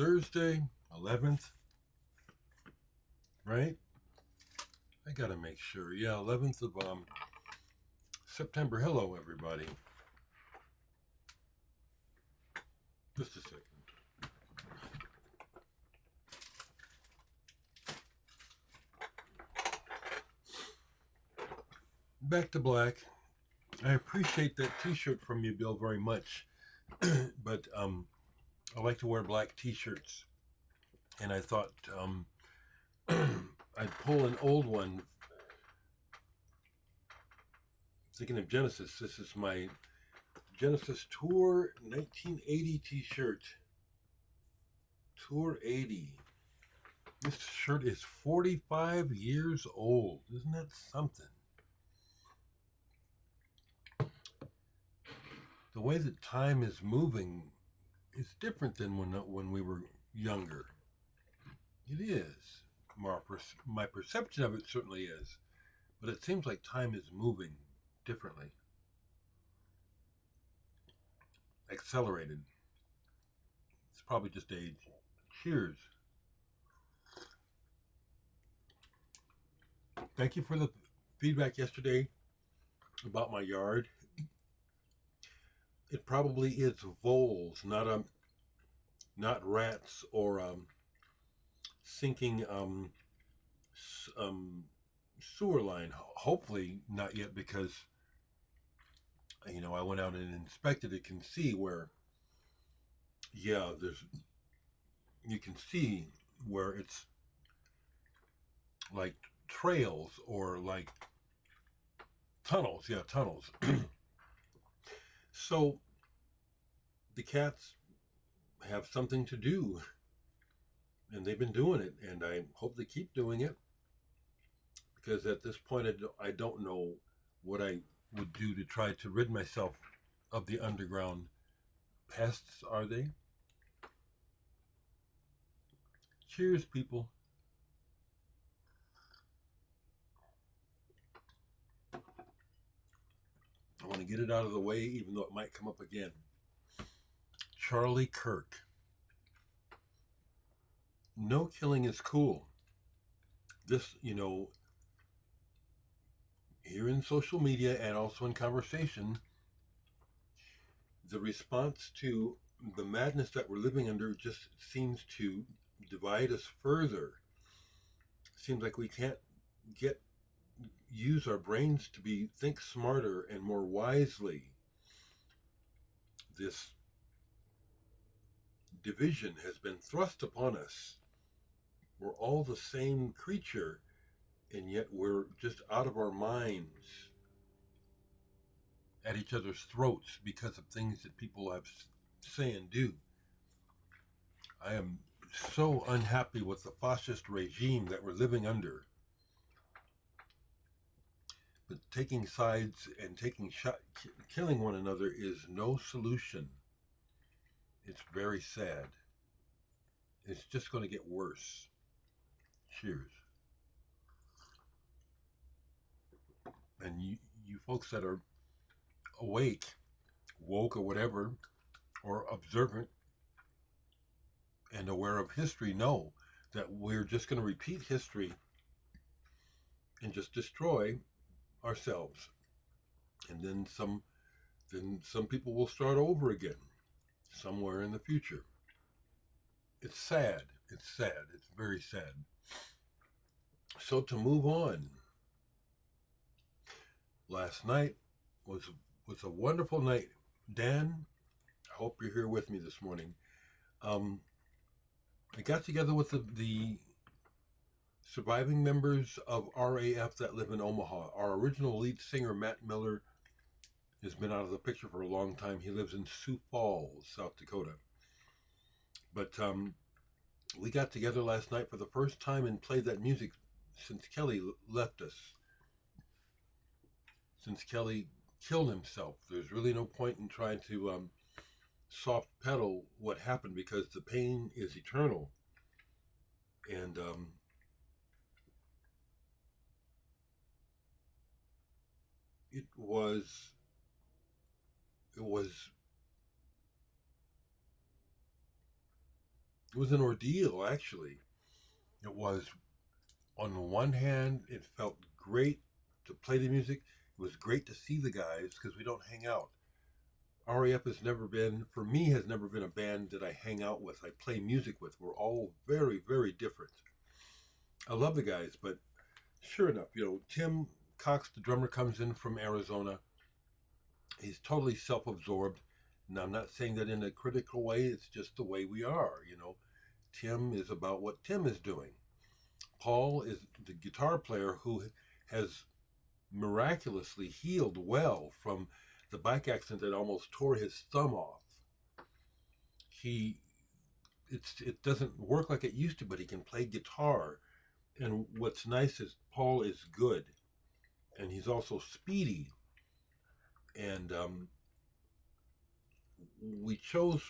Thursday, 11th, right? I gotta make sure. Yeah, 11th of September. Hello, everybody. Just a second. Back to black. I appreciate that T-shirt from you, Bill, very much. But I like to wear black T-shirts, and I thought I'd pull an old one. Thinking of Genesis, this is my Genesis Tour 1980 T-shirt. Tour 80. This shirt is 45 years old. Isn't that something? The way that time is moving is different than when we were younger. It is. My perception of it certainly is. But it seems like time is moving differently. Accelerated. It's probably just age. Cheers. Thank you for the feedback yesterday about my yard. It probably is voles, not rats or sinking sewer line. Hopefully not yet, because I went out and inspected it. Can see where, yeah, you can see where it's like trails or like tunnels. Yeah, tunnels. So the cats have something to do, and they've been doing it, and I hope they keep doing it, because at this point I don't know what I would do to try to rid myself of the underground pests. Are they? Cheers, people. I want to get it out of the way, even though it might come up again. Charlie Kirk. No killing is cool. This, here in social media and also in conversation, the response to the madness that we're living under just seems to divide us further. Seems like we can't use our brains to think smarter and more wisely. This division has been thrust upon us. We're all the same creature, and yet we're just out of our minds at each other's throats because of things that people have say and do. I am so unhappy with the fascist regime that we're living under. But taking sides and killing one another is no solution. It's very sad. It's just going to get worse. Cheers. And you folks that are awake, woke, or whatever, or observant and aware of history, know that we're just going to repeat history and just destroy ourselves. And then some people will start over again somewhere in the future. It's sad. It's sad. It's very sad. So to move on, last night was a wonderful night. Dan, I hope you're here with me this morning. I got together with the surviving members of RAF that live in Omaha. Our original lead singer, Matt Miller, has been out of the picture for a long time. He lives in Sioux Falls, South Dakota. But we got together last night for the first time and played that music since Kelly left us. Since Kelly killed himself. There's really no point in trying to soft pedal what happened, because the pain is eternal. And it was It was an ordeal, actually. It was, on the one hand, it felt great to play the music. It was great to see the guys because we don't hang out. RAF has never been, for me, has never been a band that I hang out with. I play music with. We're all very, very different. I love the guys, but sure enough, Tim Cox, the drummer, comes in from Arizona. He's totally self-absorbed. And I'm not saying that in a critical way. It's just the way we are. Tim is about what Tim is doing. Paul is the guitar player who has miraculously healed well from the bike accident that almost tore his thumb off. He it doesn't work like it used to, but he can play guitar. And what's nice is Paul is good, and he's also speedy. And we chose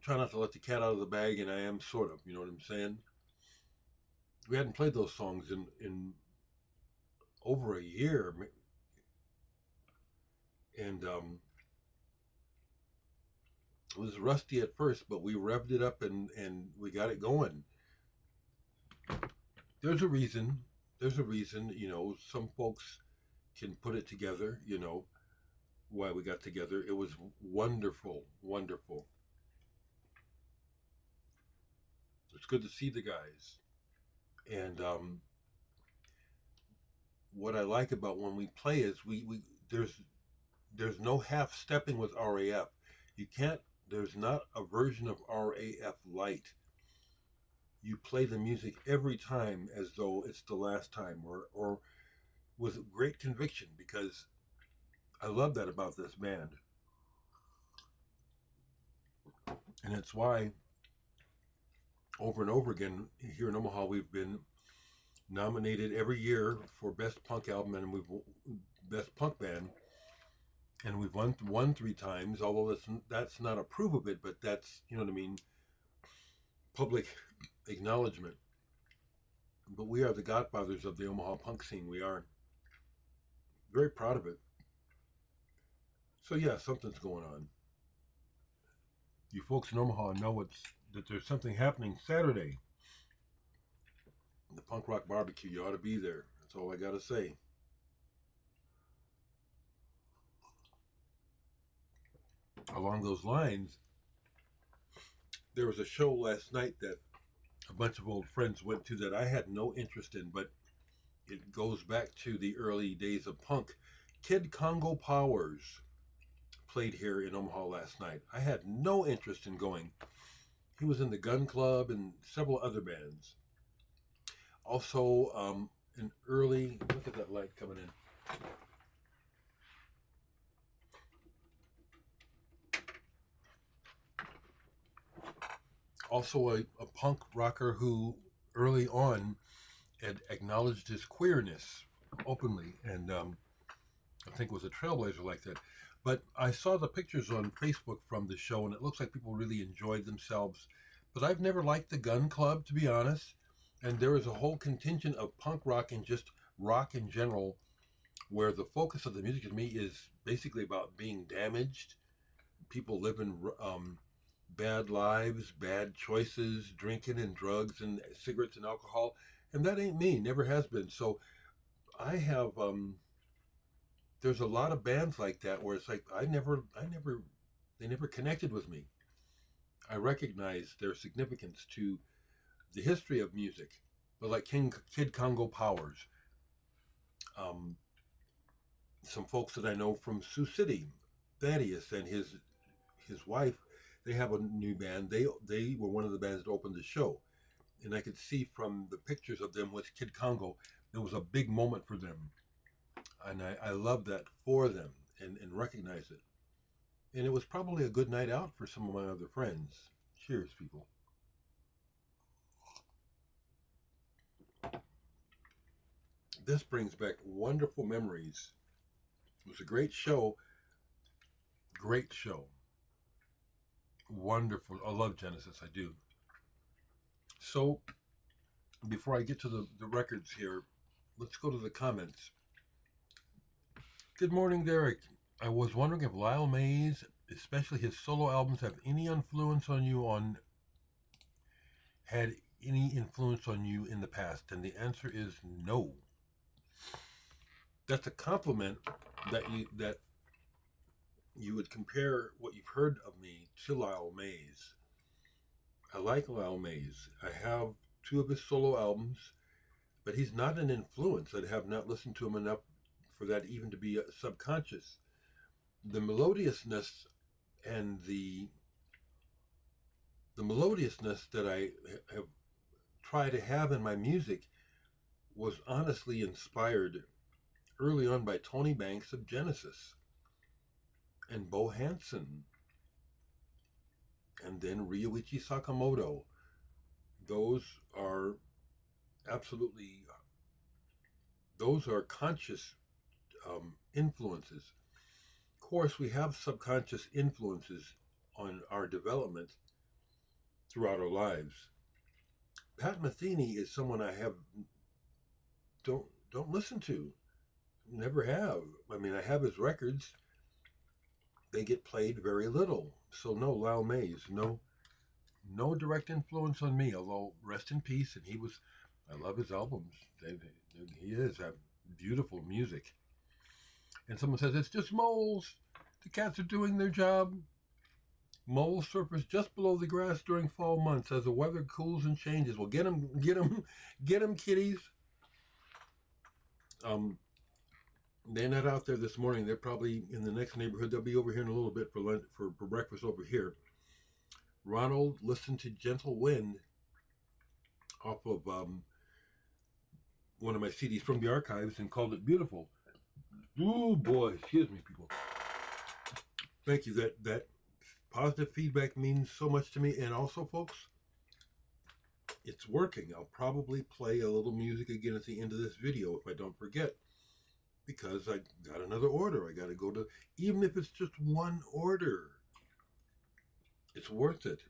try not to let the cat out of the bag, and I am sort of, you know what I'm saying? We hadn't played those songs in over a year, and it was rusty at first, but we revved it up and we got it going. There's a reason. There's a reason. Some folks can put it together. Why we got together. It was wonderful, wonderful. It's good to see the guys. And what I like about when we play is we there's no half stepping with RAF. You can't. There's not a version of RAF light. You play the music every time as though it's the last time, or with great conviction, because I love that about this band, and it's why over and over again here in Omaha we've been nominated every year for best punk album and we've best punk band, and we've won 3 times. Although that's not a proof of it, but that's what I mean, public acknowledgement. But we are the godfathers of the Omaha punk scene. We are very proud of it. So yeah, something's going on. You folks in Omaha know that there's something happening Saturday. The punk rock barbecue. You ought to be there. That's all I gotta say. Along those lines, there was a show last night that a bunch of old friends went to that I had no interest in, but it goes back to the early days of punk. Kid Congo Powers played here in Omaha last night. I had no interest in going. He was in the Gun Club and several other bands. Also, an early, look at that light coming in. Also, a punk rocker who early on had acknowledged his queerness openly, and I think was a trailblazer like that. But I saw the pictures on Facebook from the show, and it looks like people really enjoyed themselves. But I've never liked the Gun Club, to be honest. And there is a whole contingent of punk rock and just rock in general, where the focus of the music to me is basically about being damaged, people living bad lives, bad choices, drinking and drugs and cigarettes and alcohol, and that ain't me. Never has been. So I have. There's a lot of bands like that where it's like they never connected with me. I recognize their significance to the history of music, but like Kid Congo Powers, um, some folks that I know from Sioux City, Thaddeus and his wife, they have a new band. They were one of the bands that opened the show, and I could see from the pictures of them with Kid Congo, there was a big moment for them, and I love that for them and recognize it. And it was probably a good night out for some of my other friends. Cheers, people. This brings back wonderful memories. It was a great show. Great show. Wonderful. I love Genesis. I do. So, before I get to the records here, let's go to the comments. Good morning, Dereck. I was wondering if Lyle Mays especially his solo albums, have any influence on you had any influence on you in the past? And the answer is no. That's a compliment that you would compare what you've heard of me to Lyle Mays. I like Lyle Mays. I have two of his solo albums, but he's not an influence. I have not listened to him enough for that even to be subconscious. The melodiousness and the melodiousness that I have tried to have in my music was honestly inspired early on by Tony Banks of Genesis and Bo Hansen and then Ryuichi Sakamoto. Those are absolutely, those are conscious influences. Of course, we have subconscious influences on our development throughout our lives. Pat Metheny is someone I have don't listen to. Never have. I mean, I have his records. They get played very little. So no, Lyle Mays, no direct influence on me. Although rest in peace, and I love his albums. He is beautiful music. And someone says it's just moles. The cats are doing their job. Moles surface just below the grass during fall months as the weather cools and changes. Well, get them, get them, get them, kitties. They're not out there this morning. They're probably in the next neighborhood. They'll be over here in a little bit for lunch, for breakfast over here. Ronald listened to Gentle Wind off of one of my CDs from the archives and called it beautiful. Ooh, boy, excuse me, people. Thank you. That positive feedback means so much to me. And also, folks, it's working. I'll probably play a little music again at the end of this video if I don't forget, because I got another order. I got to go to, even if it's just one order, it's worth it.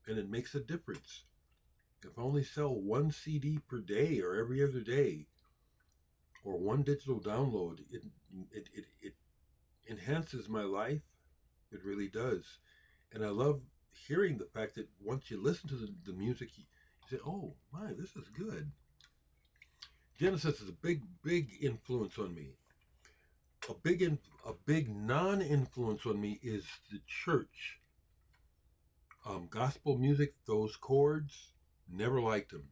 And it makes a difference. If I only sell one CD per day or every other day, or one digital download, it enhances my life. It really does. And I love hearing the fact that once you listen to the music, you say, oh my, this is good. Genesis is a big influence on me. A big non-influence on me is the church. Gospel music, those chords, never liked them.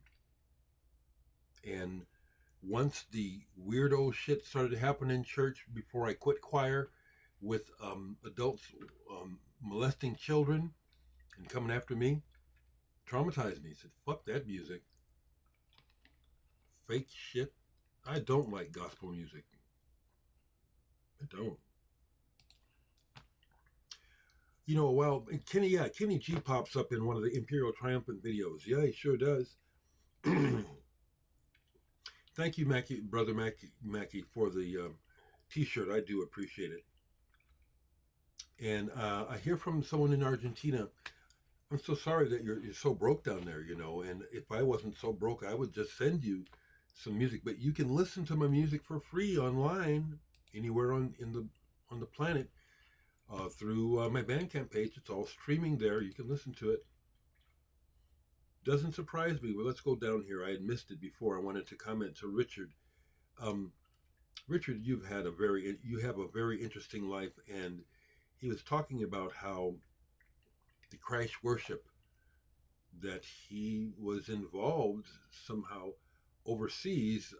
And once the weirdo shit started happening in church before I quit choir with adults molesting children and coming after me, traumatized me. Said, fuck that music. Fake shit. I don't like gospel music. I don't. You know, well, Kenny G pops up in one of the Imperial Triumphant videos. Yeah, he sure does. Thank you, Brother Mackie, for the T-shirt. I do appreciate it. And I hear from someone in Argentina. I'm so sorry that you're so broke down there, you know. And if I wasn't so broke, I would just send you some music. But you can listen to my music for free online, anywhere on the planet, through my Bandcamp page. It's all streaming there. You can listen to it. Doesn't surprise me. Well, let's go down here. I had missed it before. I wanted to comment to Richard. Richard, you have a very interesting life, and he was talking about how the crash worship that he was involved somehow overseas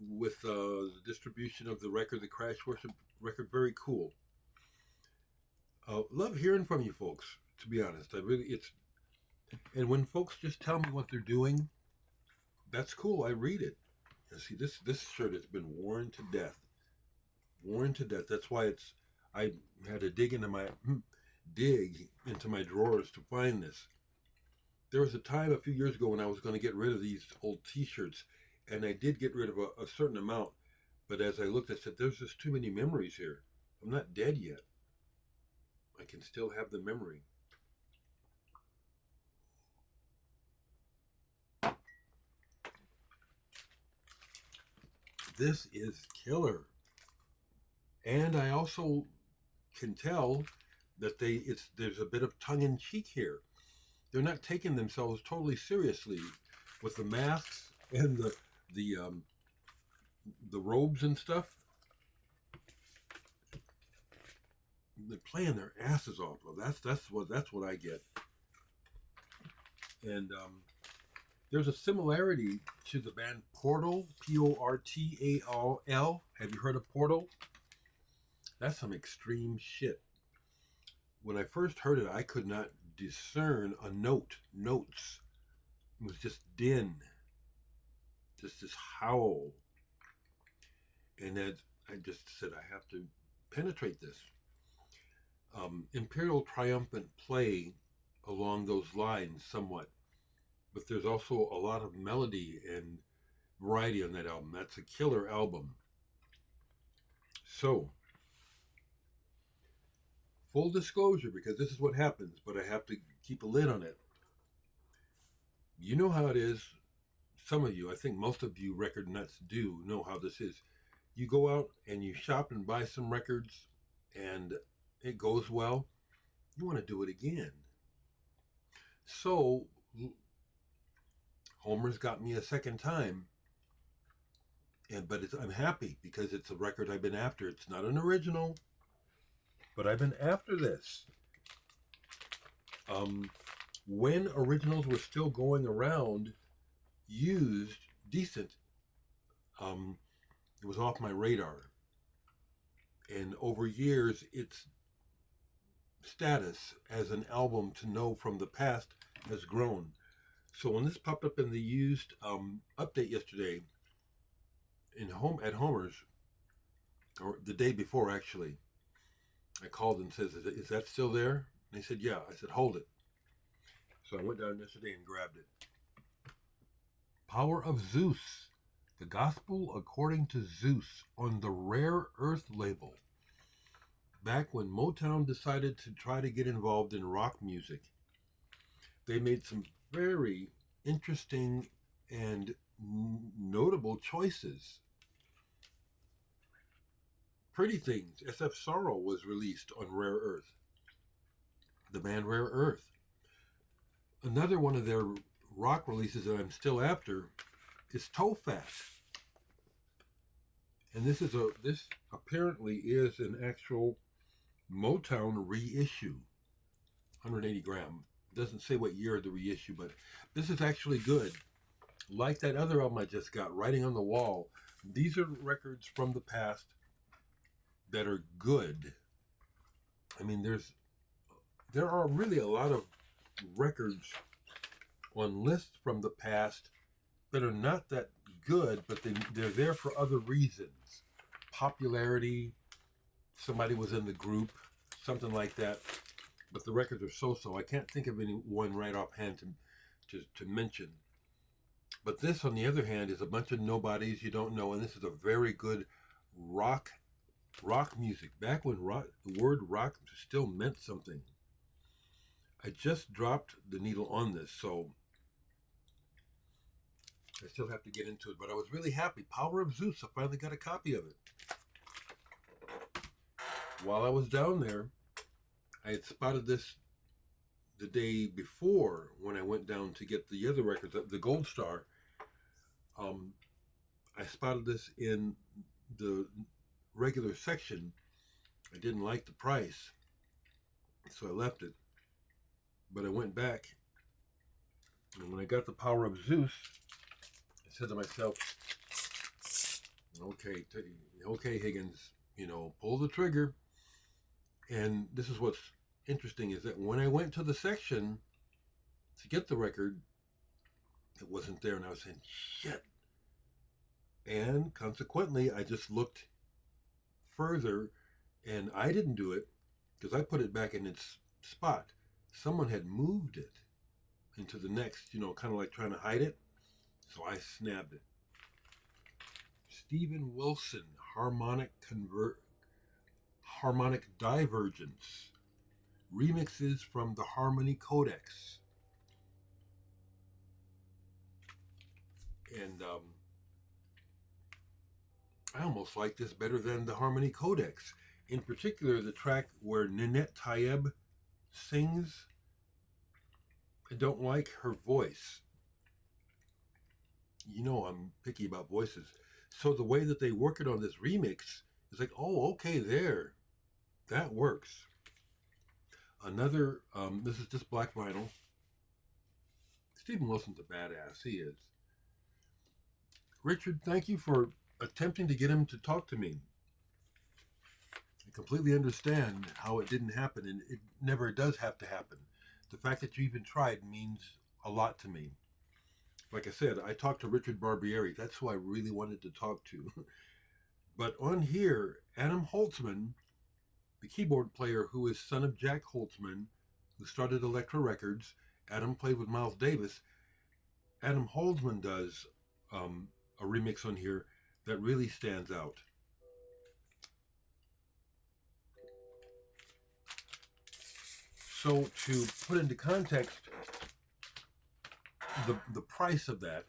with the distribution of the record, the crash worship record. Very cool. Love hearing from you folks, to be honest. And when folks just tell me what they're doing, that's cool. I read it. And see, this shirt has been worn to death. Worn to death. That's why I had to dig into my drawers to find this. There was a time a few years ago when I was going to get rid of these old T-shirts, and I did get rid of a certain amount. But as I looked, I said, there's just too many memories here. I'm not dead yet. I can still have the memory. This is killer. And I also can tell that there's a bit of tongue in cheek here. They're not taking themselves totally seriously with the masks and the the robes and stuff. They're playing their asses off. Well, that's what I get. And there's a similarity to the band Portal, Portal. Have you heard of Portal? That's some extreme shit. When I first heard it, I could not discern a notes. It was just din, just this howl. And then I just said, I have to penetrate this. Imperial triumphant play along those lines somewhat, but there's also a lot of melody and variety on that album. That's a killer album. So, full disclosure, because this is what happens, but I have to keep a lid on it. You know how it is. Some of you, I think most of you record nuts do know how this is. You go out and you shop and buy some records, and it goes well. You want to do it again. So, Homer's got me a second time, but I'm happy because it's a record I've been after. It's not an original, but I've been after this. When originals were still going around, used, decent, it was off my radar. And over years, its status as an album to know from the past has grown. So when this popped up in the used update yesterday at Homer's, or the day before actually, I called and says, is that still there? And they said, yeah. I said, hold it. So I went down yesterday and grabbed it. Power of Zeus, the Gospel According to Zeus on the Rare Earth label. Back when Motown decided to try to get involved in rock music, they made some very interesting and notable choices. Pretty Things, SF Sorrow was released on Rare Earth. The band Rare Earth. Another one of their rock releases that I'm still after is Toe Fat. And this apparently is an actual Motown reissue. 180 gram. It doesn't say what year of the reissue, but this is actually good. Like that other album I just got, Writing on the Wall. These are records from the past that are good. I mean, there are really a lot of records on lists from the past that are not that good, but they're there for other reasons. Popularity, somebody was in the group, something like that. But the records are so-so. I can't think of any one right offhand to mention. But this, on the other hand, is a bunch of nobodies you don't know, and this is a very good rock music. Back when the word rock still meant something. I just dropped the needle on this, so I still have to get into it. But I was really happy. Power of Zeus, I finally got a copy of it. While I was down there, I had spotted this the day before when I went down to get the other records, the Gold Star. I spotted this in the regular section. I didn't like the price, so I left it. But I went back, and when I got the Power of Zeus, I said to myself, okay, Higgins, pull the trigger. And this is what's interesting, is that when I went to the section to get the record, it wasn't there, and I was saying, shit. And consequently, I just looked further, and I didn't do it because I put it back in its spot. Someone had moved it into the next, kind of like trying to hide it. So I snapped it. Steven Wilson, Harmonic Divergence. Remixes from the Harmony Codex. And I almost like this better than the Harmony Codex. In particular, the track where Ninette Tayeb sings. I don't like her voice. You know I'm picky about voices. So the way that they work it on this remix is like, oh, okay, there. That works. Another, this is just black vinyl. Steven Wilson's a badass. He is. Richard, thank you for attempting to get him to talk to me. I completely understand how it didn't happen, and it never does have to happen. The fact that you even tried means a lot to me. Like I said, I talked to Richard Barbieri. That's who I really wanted to talk to. But on here, Adam Holtzman, the keyboard player who is son of Jack Holtzman, who started Elektra Records, Adam played with Miles Davis. Adam Holtzman does a remix on here that really stands out. So to put into context the price of that,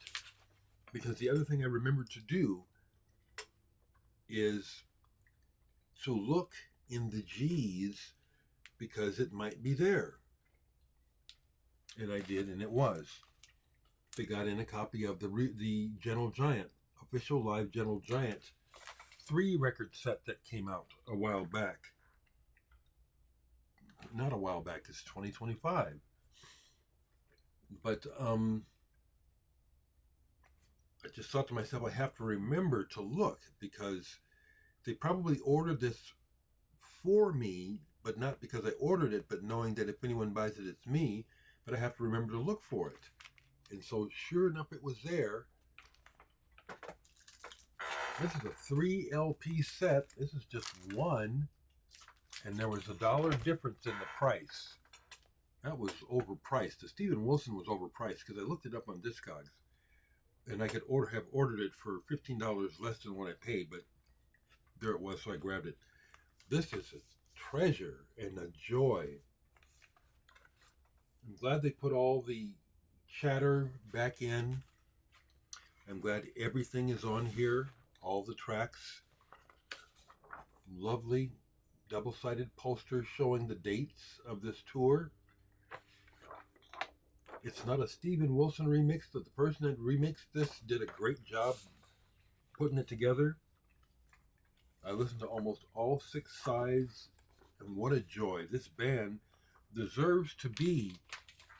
because the other thing I remembered to do is to look in the G's because it might be there. And I did, and it was. They got in a copy of the Gentle Giant, official live Gentle Giant 3 record set that came out a while back. Not a while back, it's 2025. But I just thought to myself, I have to remember to look because they probably ordered this for me, but not because I ordered it, but knowing that if anyone buys it, it's me. But I have to remember to look for it. And so, sure enough, it was there. This is a 3 LP set. This is just one. And there was $1 difference in the price. That was overpriced. The Steven Wilson was overpriced because I looked it up on Discogs. And I could have ordered it for $15 less than what I paid, but there it was, so I grabbed it. This is a treasure and a joy. I'm glad they put all the chatter back in. I'm glad everything is on here, all the tracks. Lovely double-sided poster showing the dates of this tour. It's not a Steven Wilson remix, but the person that remixed this did a great job putting it together. I listened to almost all 6 sides, and what a joy. This band deserves to be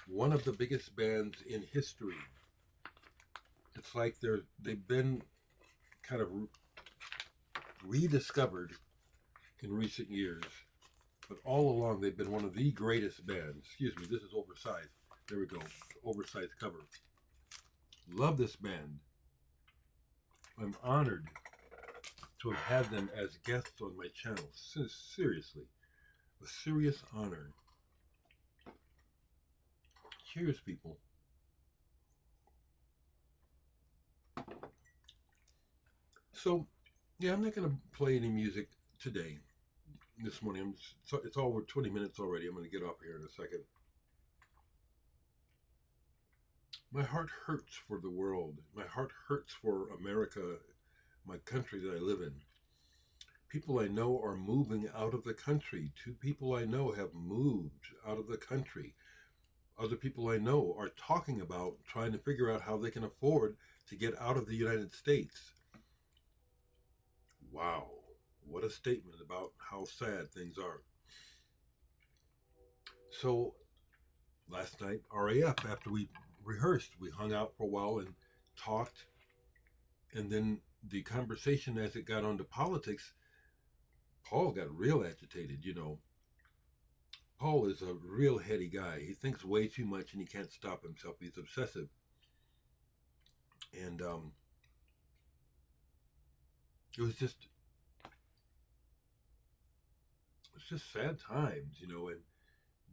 one of the biggest bands in history. It's like they've been kind of rediscovered in recent years, but all along they've been one of the greatest bands. Excuse me, this is oversized. There we go, oversized cover. Love this band. I'm honored to have had them as guests on my channel. Seriously, a serious honor. Cheers, people. So, yeah, I'm not going to play any music today, this morning. It's over 20 minutes already. I'm going to get off here in a second. My heart hurts for the world. My heart hurts for America, my country that I live in. People I know are moving out of the country. 2 people I know have moved out of the country. Other people I know are talking about trying to figure out how they can afford to get out of the United States. Wow, what a statement about how sad things are. So last night, RAF, after we rehearsed, we hung out for a while and talked, and then the conversation as it got onto politics, Paul got real agitated. Paul is a real heady guy. He thinks way too much and he can't stop himself. He's obsessive. And it was just sad times, and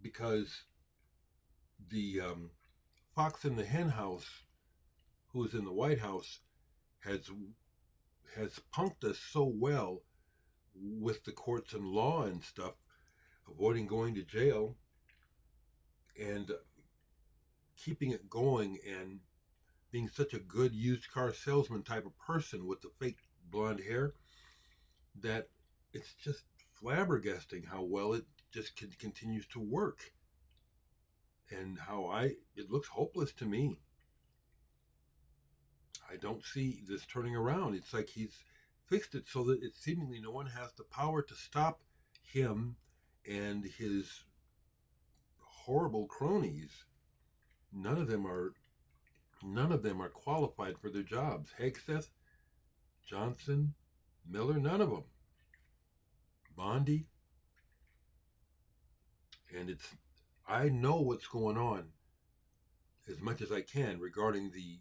because the fox in the hen house, who is in the White House, has punked us so well with the courts and law and stuff, avoiding going to jail and keeping it going and being such a good used car salesman type of person with the fake blonde hair, that it's just flabbergasting how well it just continues to work, and how it looks hopeless to me. I don't see this turning around. It's like he's fixed it so that it seemingly no one has the power to stop him and his horrible cronies. None of them are qualified for their jobs. Hegseth, Johnson, Miller, none of them. Bondi, and I know what's going on as much as I can regarding the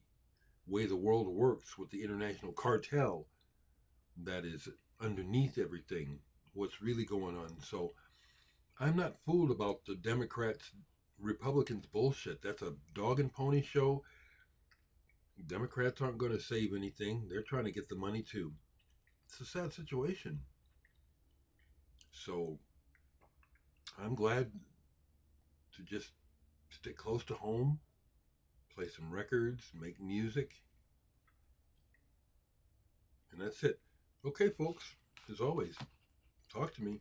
way the world works with the international cartel that is underneath everything, what's really going on. So I'm not fooled about the Democrats, Republicans bullshit. That's a dog and pony show. Democrats aren't going to save anything. They're trying to get the money too. It's a sad situation. So I'm glad to just stick close to home, play some records, make music, and that's it. Okay, folks, as always, talk to me.